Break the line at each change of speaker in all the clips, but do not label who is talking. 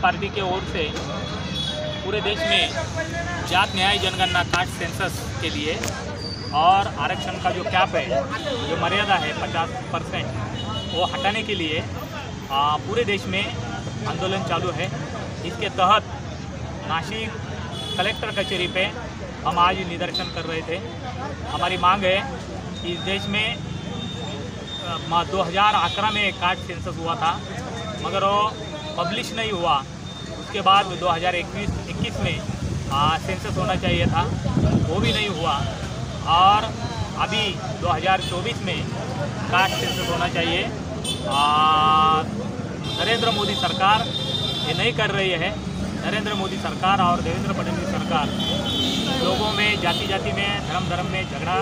Party के ओर से पूरे देश में जात न्याय जनगणना कास्ट सेंसस के लिए और आरक्षण का जो कैप है, जो मर्यादा है 50%, वो हटाने के लिए पूरे देश में आंदोलन चालू है। इसके तहत नासिक कलेक्टर कचहरी पे हम आज निदर्शन कर रहे थे। हमारी मांग है कि इस देश में 2011 में कास्ट सेंसस हुआ था, मगर वो पब्लिश नहीं हुआ। उसके बाद 2021 में सेंसस होना चाहिए था, वो भी नहीं हुआ। और अभी 2024 में कास्ट सेंसस होना चाहिए। नरेंद्र मोदी सरकार ये नहीं कर रही है। नरेंद्र मोदी सरकार और देवेंद्र फडणवीस सरकार लोगों में जाति जाति में धर्म में झगड़ा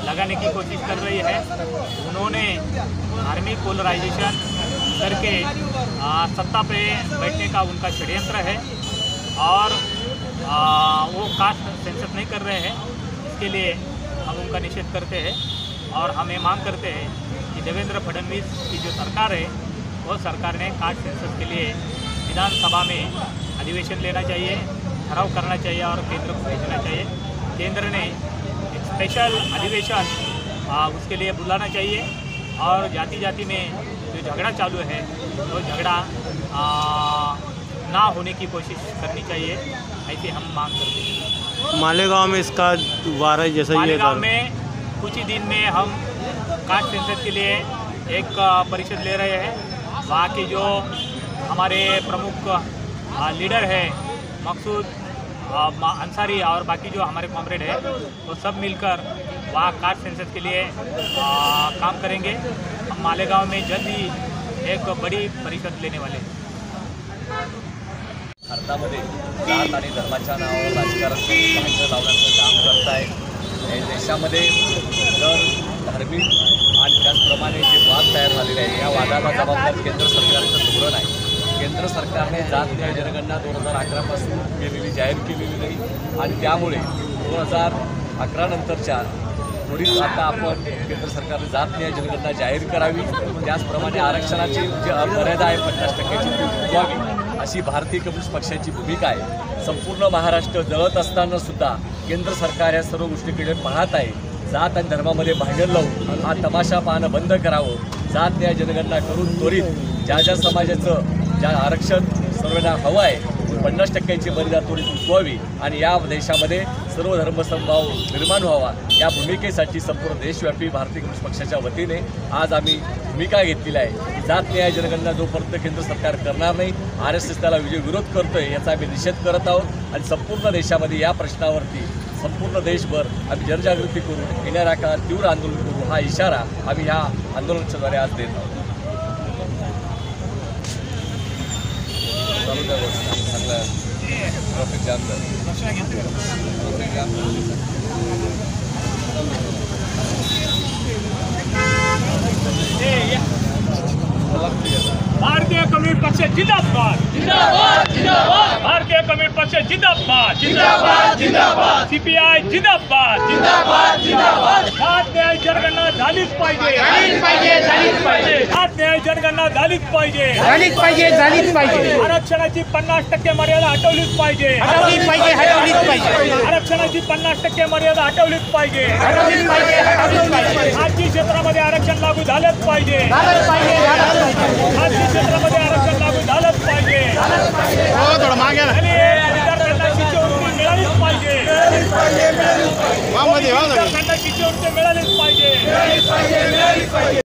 लगाने की कोशिश कर रही है। उन्होंने धार्मिक पोलराइजेशन करके सत्ता पे बैठने का उनका षड्यंत्र है और वो कास्ट सेंसस नहीं कर रहे हैं। इसके लिए हम उनका निषेध करते हैं और हम ये मांग करते हैं कि देवेंद्र फडणवीस की जो सरकार है, वो सरकार ने कास्ट सेंसस के लिए विधानसभा में अधिवेशन लेना चाहिए, ठहराव करना चाहिए और केंद्र को भेजना चाहिए। केंद्र ने एक स्पेशल अधिवेशन उसके लिए बुलाना चाहिए और जाति जाति में जो झगड़ा चालू है, वो झगड़ा ना होने की कोशिश करनी चाहिए, ऐसी हम मांग करते हैं।
मालेगांव में इसका दोबारा जैसा
मालेगांव में कुछ ही दिन में हम कास्ट सेंसस के लिए एक परिषद ले रहे हैं। वहाँ के जो हमारे प्रमुख लीडर है मकसूद अंसारी और बाकी जो हमारे कॉमरेड है, वो सब मिलकर वहाँ कास्ट सेंसस के लिए काम करेंगे। हम मालेगांव में जल्द ही एक बड़ी परिषद लेने वाले हैं।
भारतामध्ये जात आणि धर्माच्या नावावर राजकारण भांडण लावण्याचं काम करत आहे। या देशामध्ये जर धार्मिक आणि त्याचप्रमाणे जे वाद तयार झालेले आहेत, या वादाला जबाबदार केंद्र सरकारचं धोरण आहे। केंद्र सरकारने जात न्याय जनगणना 2011 पासून केलेली जाहीर केलेली नाही आणि त्यामुळे 2011 नंतरच्या पुढील आता आपण केंद्र सरकारने जात न्याय जनगणना जाहीर करावी। त्याचप्रमाणे आरक्षणाची जी मर्यादा आहे 50%ची ती उठवावी, अशी भारतीय कम्युनिस्ट पक्षाची भूमिका आहे। संपूर्ण महाराष्ट्र जळत असताना सुद्धा केंद्र सरकार या सर्व गोष्टीकडे पाहत आहे। जात आणि धर्मामध्ये भांडण लावून हा तमाशा पाहणं बंद करावं। जात न्याय जनगणना करून त्वरित ज्या समाजाचं ज्या आरक्षण सर्वांना हवं आहे 50%ची मर्यादा त्वरित उठवावी आणि या देशामध्ये सर्व धर्मसमभाव निर्माण व्हावा, या भूमिकेसाठी संपूर्ण देशव्यापी भारतीय कम्युनिस्ट पक्षाच्या वतीने आज आम्ही भूमिका घेतलेली आहे। जात न्याय जनगणना जोपर्यंत केंद्र सरकार करणार नाही, RSS त्याला विरोध करतोय, याचा आम्ही निषेध करत आहोत आणि संपूर्ण देशामध्ये या प्रश्नावरती संपूर्ण देशभर आम्ही जनजागृती करू, येणाऱ्या काळात तीव्र आंदोलन करू, हा इशारा आम्ही ह्या आंदोलनाच्याद्वारे आज देत आहोत। चांगला ट्रॅफिक जाम
भारतीय कम्युनिस्ट पक्ष जिंदाबाद, जिंदाबाद, जिंदाबाद। भारतीय कम्युनिस्ट पक्ष जिंदाबाद, जिंदाबाद, जिंदाबाद। CPI जिंदाबाद, जिंदाबाद, जिंदाबाद। जात न्याय जनगणना झालीच पाहिजे, झालीच पाहिजे, झालीच पाहिजे। जात न्याय जनगणना झालीच पाहिजे, झालीच पाहिजे, झालीच पाहिजे। आरक्षणाची 50% मर्यादा हटवलीच पाहिजे, हटवलीच पाहिजे, हटवलीच पाहिजे। आरक्षणाची 50% मर्यादा हटवलीच पाहिजे, हटवलीच पाहिजे, हटवलीच पाहिजे। खाजगी क्षेत्रामध्ये आरक्षण लागू झालंच पाहिजे, झालंच पाहिजे, झालंच पाहिजे। खाजगी क्षेत्रामध्ये आरक्षण लागू झालंच पाहिजे, झालंच पाहिजे। हो थोडं मागे विद्यार्थ्यांना शिष्यवृत्ती मिळालीच पाहिजे, मिळालीच पाहिजे, मिळालीच पाहिजे। विद्यार्थ्यांना शिष्यवृत्ती मिळालीच पाहिजे, मिळालीच पाहिजे, मिळालीच पाहिजे।